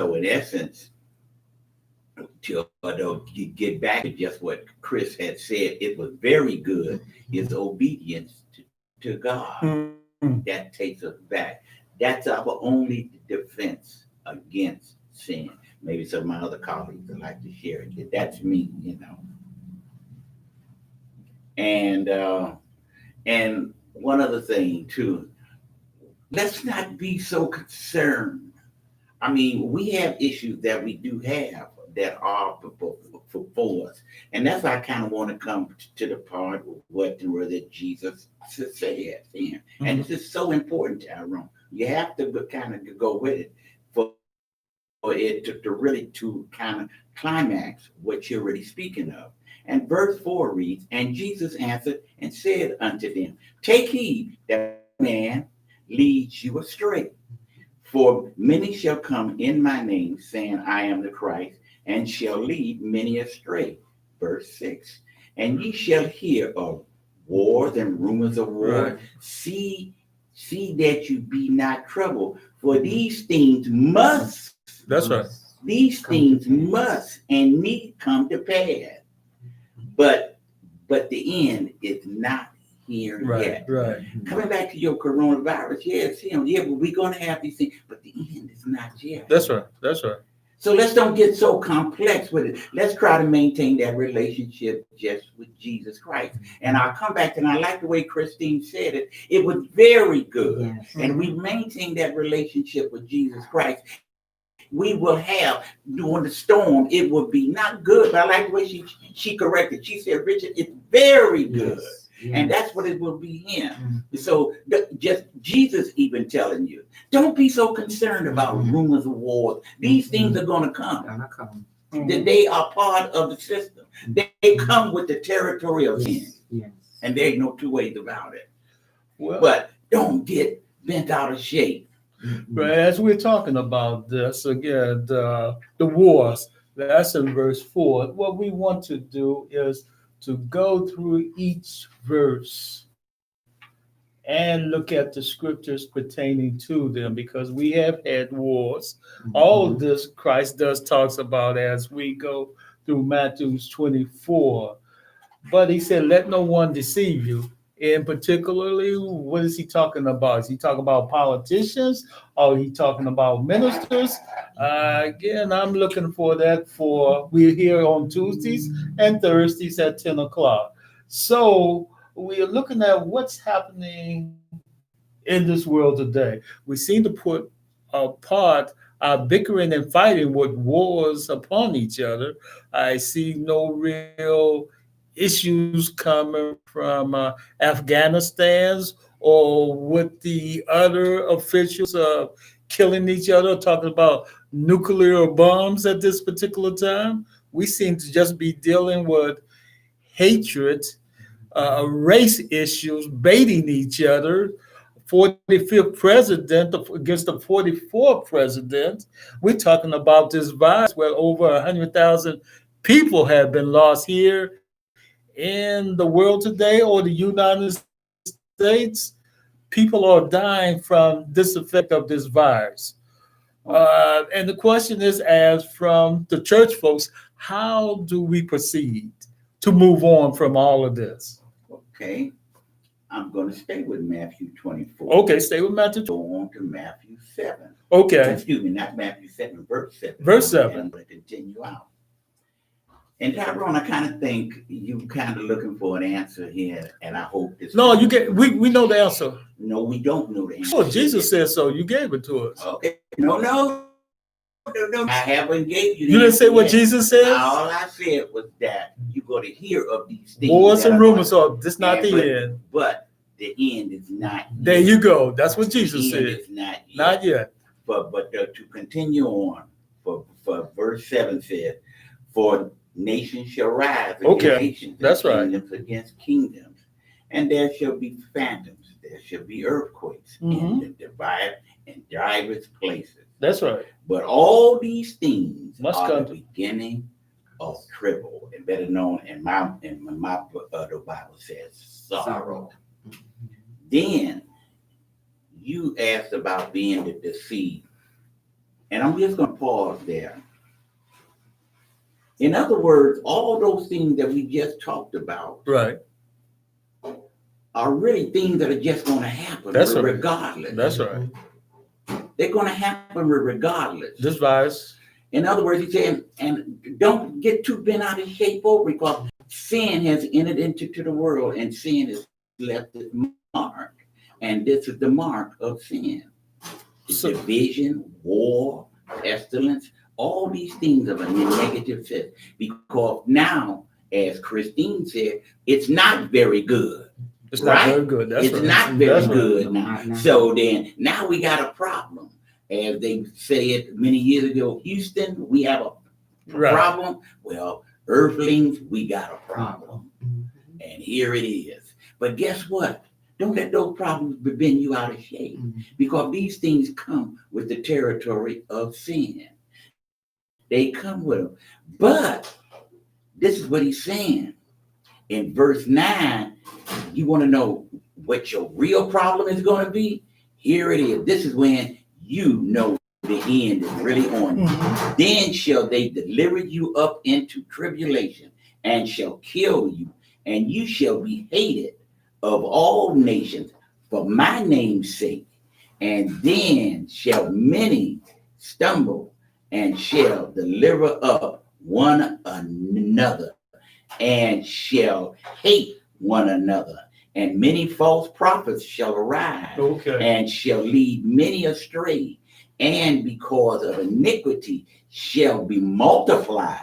So in essence, to get back to just what Chris had said, it was very good. Is obedience to God that takes us back. That's our only defense against sin. Maybe some of my other colleagues would like to share it. That's me. And one other thing too, let's not be so concerned. I mean, we have issues that we do have that are for us. And that's why I kind of want to come to the part of what that Jesus said. And this is so important, Tyrone. You have to kind of go with it for it to really to kind of climax what you're really speaking of. And verse 4 reads, and Jesus answered and said unto them, take heed that no man leads you astray. For many shall come in my name, saying, I am the Christ, and shall lead many astray. Verse 6. And ye shall hear of wars and rumors of war. Right. See that you be not troubled, for these things must. That's right. These things must and need come to pass. But the end is not here yet. Right. Coming back to your coronavirus, yes, but we're going to have these things, but the end is not yet. That's right. So let's don't get so complex with it. Let's try to maintain that relationship just with Jesus Christ. And I'll come back and I like the way Christine said it. It was very good. Yes. And we maintain that relationship with Jesus Christ. We will have during the storm, it will be not good, but I like the way she corrected. She said, Richard, it's very good. Yes. Yes. And that's what it will be in. Mm-hmm. So just Jesus even telling you, don't be so concerned about rumors of wars. These things are going to come. Mm-hmm. They are part of the system. They come with the territory of sin. Yes. And there ain't no two ways about it. Well, but don't get bent out of shape. But as we're talking about this, again, the wars, that's in verse 4. What we want to do is to go through each verse and look at the scriptures pertaining to them, because we have had wars. All of this Christ talks about as we go through Matthew 24. But he said, let no one deceive you. And particularly, what is he talking about? Is he talking about politicians? Or is he talking about ministers? Again, I'm looking for that we're here on Tuesdays and Thursdays at 10 o'clock. So we are looking at what's happening in this world today. We seem to put apart our bickering and fighting with wars upon each other. I see no real issues coming from Afghanistan or with the other officials killing each other, talking about nuclear bombs at this particular time. We seem to just be dealing with hatred, race issues, baiting each other. 45th president against the 44th president. We're talking about this virus where over 100,000 people have been lost here in the world today, or the United States. People are dying from this effect of this virus. And the question is, as from the church folks, how do we proceed to move on from all of this? Okay. I'm going to stay with Matthew 24. Okay, stay with Matthew. Go on to Matthew 7. Okay. Excuse me, not Matthew 7, verse 7. Verse 7. I'm going to continue out. And Tyrone, I kind of think you kind of looking for an answer here, and I hope this. No, you get. We know the answer. No, we don't know the answer. Oh, Jesus said so. You gave it to us. Okay. No. I haven't gave you. You didn't say what Jesus said. All I said was that you're going to hear of these things. Wars and rumors. So this not the end. But the end is not yet. There you go. That's what Jesus said. It's not yet. Not yet. But to continue on, for verse 7 says, for nations shall rise against nations, that's right, kingdoms against kingdoms, and there shall be phantoms, there shall be earthquakes, and the divide in diverse places. That's right. But all these things must are come the beginning of trouble, and better known in my the Bible says sorrow. Then you asked about being deceived. And I'm just going to pause there. In other words, all those things that we just talked about Right. are really things that are just going to happen That's right. regardless. That's right. They're going to happen regardless. This virus. In other words, he's saying, and don't get too bent out of shape over it, because sin has entered into the world, and sin has left its mark. And this is the mark of sin. Division, war, pestilence, all these things of a negative sense. Because now, as Christine said, it's not very good. It's not very good. That's It's right. not very That's good right. now. So then, now we got a problem. As they said many years ago, Houston, we have a problem. Well, Earthlings, we got a problem. And here it is. But guess what? Don't let those problems bend you out of shape, because these things come with the territory of sin. They come with them. But this is what he's saying. In verse 9, you want to know what your real problem is going to be? Here it is. This is when you know the end is really on you. Then shall they deliver you up into tribulation, and shall kill you, and you shall be hated of all nations for my name's sake. And then shall many stumble, and shall deliver up one another, and shall hate one another. And many false prophets shall arise, and shall lead many astray. And because of iniquity shall be multiplied,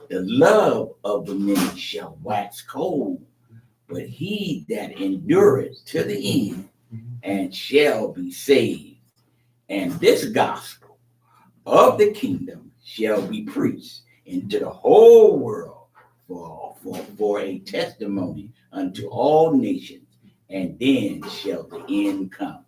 the love of the many shall wax cold. But he that endureth to the end, and shall be saved. And this gospel of the kingdom shall be preached into the whole world for a testimony unto all nations, and then shall the end come.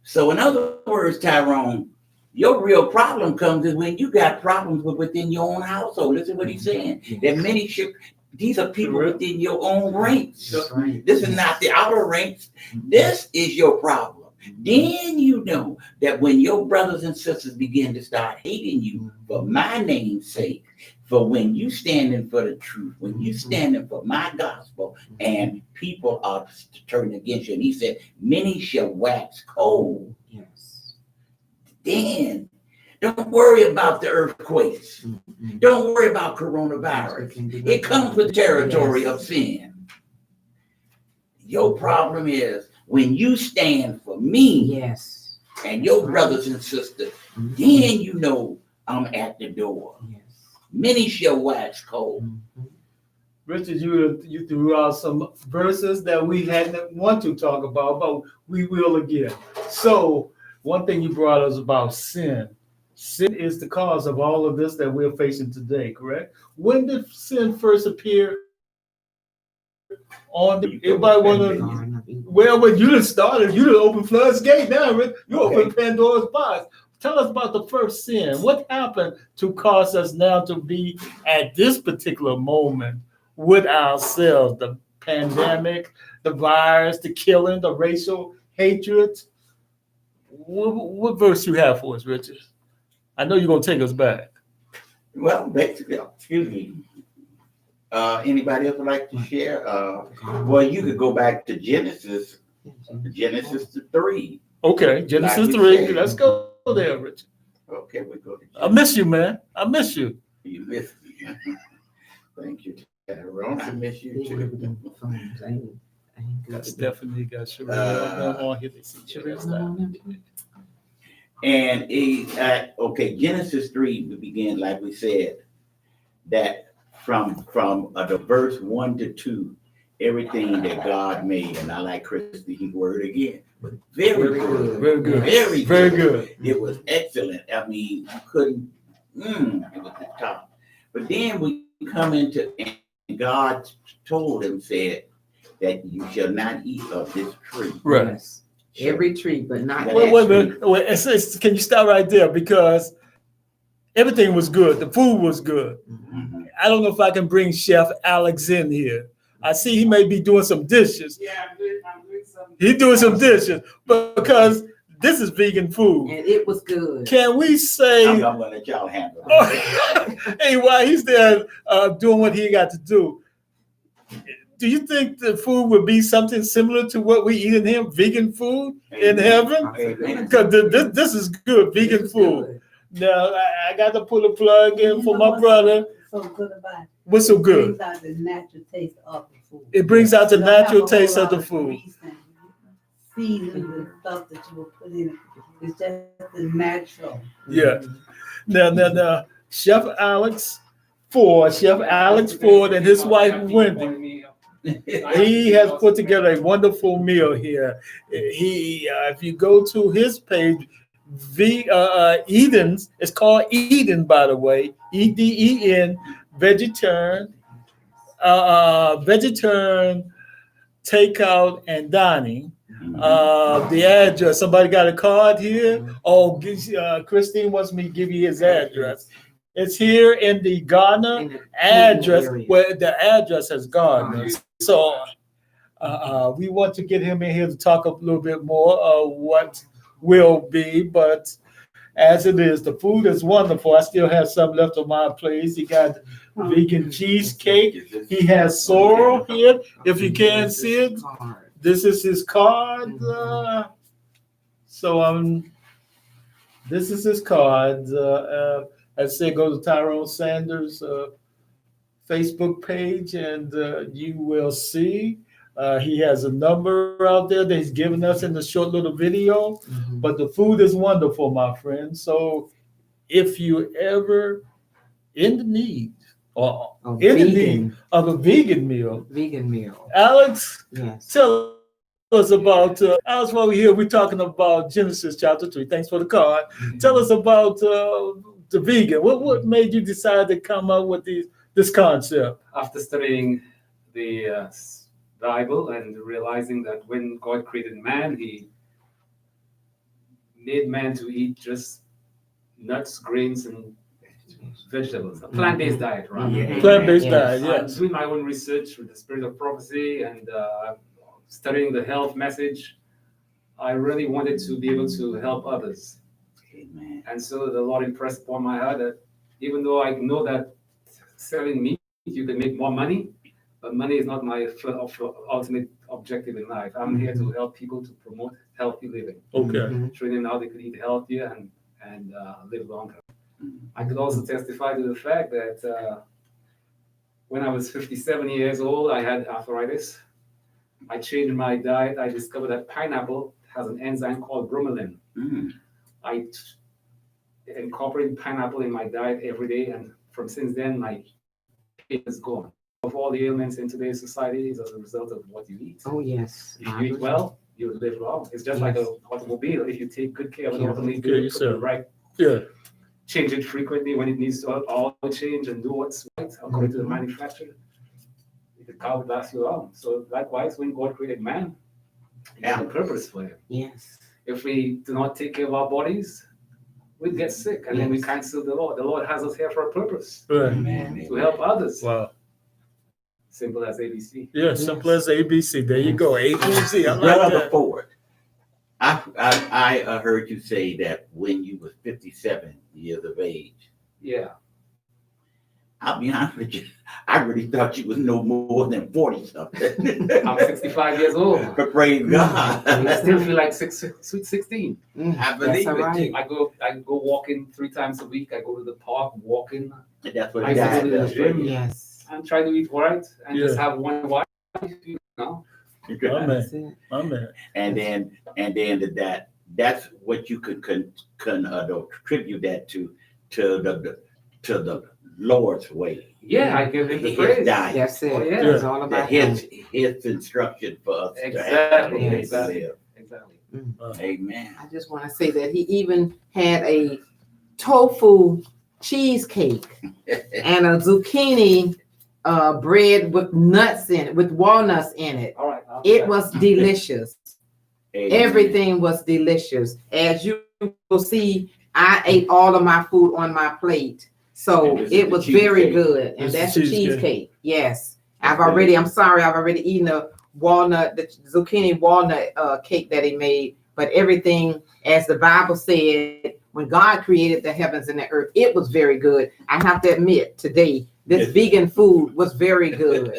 So in other words, Tyrone, your real problem comes is when you got problems within your own household. Listen what he's saying. That many should. These are people within your own ranks. This is not the outer ranks. This is your problem. Then you know that when your brothers and sisters begin to start hating you for my name's sake, for when you standing for the truth, when you standing for my gospel, and people are turning against you, and he said, many shall wax cold. Yes. Then don't worry about the earthquakes. Don't worry about coronavirus. It comes with territory of sin. Your problem is when you stand for me, Yes, and your brothers and sisters, then you know I'm at the door. yes. Many shall wax cold. Richard, you threw out some verses that we hadn't want to talk about, but we will again. So one thing you brought us about sin. Sin is the cause of all of this that we're facing today, correct? When did sin first appear on the, everybody want to, well, when you done started, you done open Flood's gate now, Rick. You open Pandora's box. Tell us about the first sin. What happened to cause us now to be at this particular moment with ourselves? The pandemic, the virus, the killing, the racial hatred. What verse you have for us, Richard? I know you're going to take us back. Well, basically, excuse me. Anybody else would like to share? Well, you could go back to Genesis 3. Okay, Genesis Like 3. said. Let's go there, Richard. Okay, we go to Genesis. I miss you, man. I miss you. You missed me. Thank you, Tyrone. I miss you too. Got Stephanie, got Sherelle on here. They see Sherelle. And okay, Genesis 3, we begin, like we said, that from the verse 1 to 2, everything that God made, and I like Christine's word again, but very good. Very good. Very Very good. good. It was excellent. I mean, you couldn't, it was the top. But then we come into, and God told him, said, that you shall not eat of this tree. Right. Yes. Every tree, but not Wait, Wait, that wait a tree. minute. Wait, can you stop right there? Because everything was good. The food was good. Mhm. I don't know if I can bring Chef Alex in here. I see he may be doing some dishes. Yeah, I'm doing some. He's doing some dishes, but because this is vegan food. And it was good. Can we say, I'm gonna let y'all handle it. hey, while he's there doing what he got to do, do you think the food would be something similar to what we eat in here, vegan food in heaven? Amen. Because this is good, vegan It was food. good. Now, I got to put a plug in for my brother. So good about it. What's so It good? brings out the natural taste of the food. It brings out the You don't have natural a taste whole of the lot food. grease and seasons and stuff that you will put in it. It's just the natural. Yeah. Now, Chef Alex Ford and his wife Wendy, he has put together a wonderful meal here. If you go to his page, Eden's, it's called Eden, by the way, EDEN, vegetarian takeout and dining. The address, somebody got a card here? Oh, Christine wants me to give you his address. It's here in the Gardner In the address, area. where the address has Gardner. So we want to get him in here to talk a little bit more of what will be, but as it is, the food is wonderful. I still have some left on my plate. He got vegan cheesecake. He has sorrel here, if you can see it. This is his card. This is his card. I say go to Tyrone Sanders' Facebook page, and you will see. He has a number out there that he's given us in the short little video. Mhm. But the food is wonderful, my friend. So if you ever in the need or Oh, in the need vegan, of a vegan meal, vegan meal. Alex, Yes. tell us about Alex. While we're here, we're talking about Genesis chapter 3. Thanks for the card. Tell us about the vegan. What made you decide to come up with this concept? After studying the Bible and realizing that when God created man, he made man to eat just nuts, grains, and vegetables. A plant-based diet, right? Mhm. Plant-based Yes. diet, I'm yes. doing my own research with the spirit of prophecy and studying the health message. I really wanted to be able to help others. Amen. And so the Lord impressed upon my heart that even though I know that selling meat, you can make more money, but money is not my ultimate objective in life. I'm here to help people to promote healthy living, Okay. Mhm. showing them how they could eat healthier and live longer. I could also testify to the fact that when I was 57 years old, I had arthritis. I changed my diet. I discovered that pineapple has an enzyme called bromelain. Mm. I incorporate pineapple in my diet every day, and since then, my pain is gone. Of all the ailments in today's society is as a result of what you eat. Oh, yes. If you eat well, you live long. It's just like an automobile. If you take good care of an Yeah. automobile, Okay, put so- the right, Yeah. change it frequently when it needs to all change and do what's right according to the manufacturer, the car would last you long. So likewise, when God created man, he had a purpose for him. Yes. If we do not take care of our bodies, we get sick, and then we Yes. can't serve the Lord. The Lord has us here for a purpose, Right. Amen. to help others. Wow. Simple as ABC. Yeah, simple as ABC. There you go. ABC. I like Brother that. Ford, I heard you say that when you was 57 years of age. Yeah. I'll be honest with you, I really thought you was no more than 40 something. I'm 65 years old. But praise God. I still feel like sweet 16. Mm, I that's believe all it, right. I go walking 3 times a week. I go to the park walking. That's what I used to God go to the does for gym. you. Yes. I'm trying to eat right and just Yeah. have one wife. You know, My man. That's it. My man. And then that's what you could contribute that to the Lord's way. yeah, I give him the His praise. diet. That's it. Oh, yeah. It's all That about him. his instruction for us to have Exactly, a way to exactly. live. Exactly. Amen. I just want to say that he even had a tofu cheesecake and a zucchini bread with nuts in it, with walnuts in it. All right. It was delicious. Amen. Everything was delicious. As you will see, I ate all of my food on my plate. So And this is it the was very cheesecake. good. And This is that's the cheesecake. cheesecake. Yes. That's I'm sorry, I've already eaten the zucchini walnut cake that he made, but everything, as the Bible said, when God created the heavens and the earth, it was very good. I have to admit today, this Yes. vegan food was very good.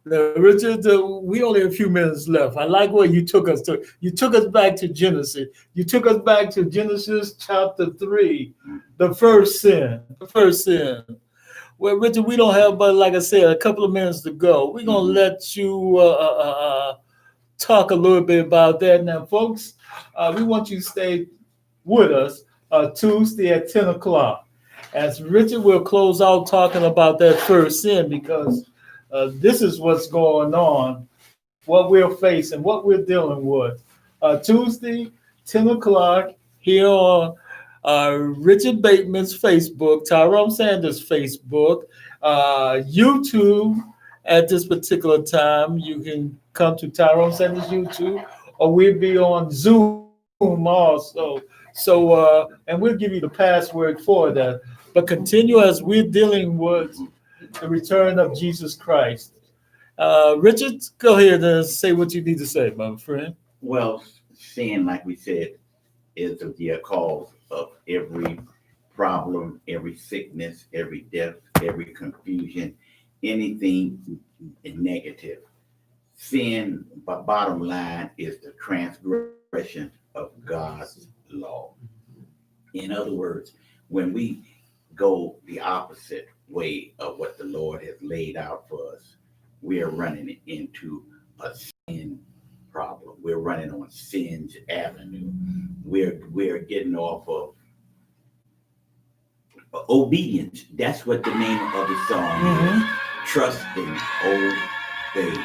Now, Richard, we only have a few minutes left. I like where you took us to. You took us back to Genesis. You took us back to Genesis chapter 3, the first sin. The first sin. Well, Richard, we don't have but, like I said, a couple of minutes to go. We're gonna let you talk a little bit about that. Now, folks, we want you to stay with us Tuesday at 10 o'clock. As Richard will close out talking about that first sin, because this is what's going on, what we're facing, what we're dealing with. Tuesday, 10 o'clock, here on Richard Bateman's Facebook, Tyrone Sanders' Facebook, YouTube. At this particular time, you can come to Tyrone Sanders' YouTube, or we'll be on Zoom also. So, and we'll give you the password for that. But continue as we're dealing with the return of Jesus Christ. Richard, go ahead and say what you need to say, my friend. Well, sin, like we said, is the cause of every problem, every sickness, every death, every confusion, anything negative. Sin, but bottom line, is the transgression of God's law. In other words, when we go the opposite way of what the Lord has laid out for us, we are running into a sin problem. We're running on sin's avenue. We're getting off of obedience. That's what the name of the song is. Trust and obey.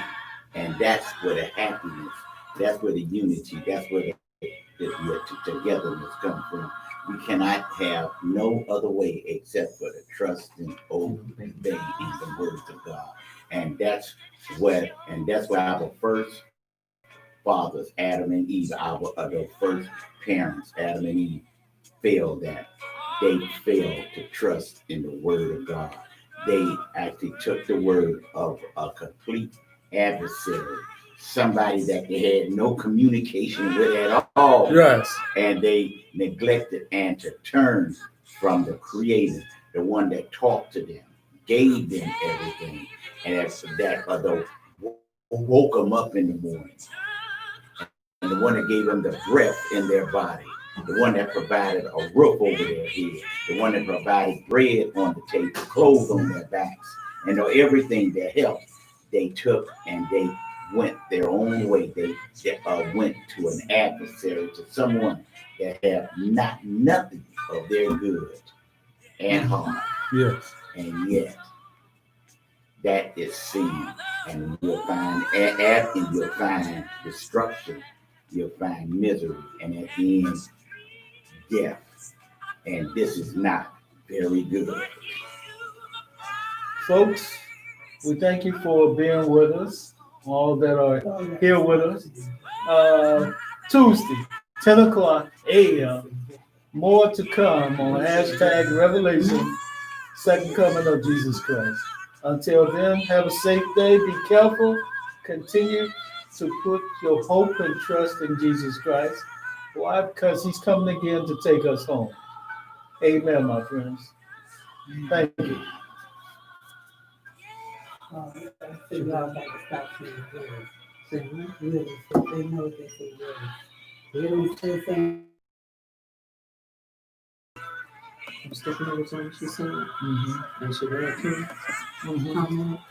And that's where the happiness, that's where the unity, that's where the togetherness comes from. We cannot have no other way except for the trust and obey in the words of God. And that's why our first fathers, Adam and Eve, the first parents, Adam and Eve, failed that. They failed to trust in the word of God. They actually took the word of a complete adversary, somebody that they had no communication with at all. Yes. And they neglected and to turn from the Creator, the one that talked to them, gave them everything, and that woke them up in the morning, and the one that gave them the breath in their body, the one that provided a roof over their head, the one that provided bread on the table, clothes on their backs, and everything that helped, they took and they went their own way. They went to an adversary, to someone that had nothing of their good and heart. Yes. And yet, that is sin. And you'll find, you'll find destruction, you'll find misery, and at the end, death. And this is not very good. Folks, we thank you for being with us, all that are here with us. Tuesday, 10 o'clock a.m. More to come on hashtag Revelation, second coming of Jesus Christ. Until then, have a safe day. Be careful. Continue to put your hope and trust in Jesus Christ. Why? Because he's coming again to take us home. Amen, my friends. Thank you. So y'all got to stop saying words. Saying really, so they know they say words. They don't say saying. I'm sticking over something she said. Mm-hmm. And she read too. Mm-hmm. Comment.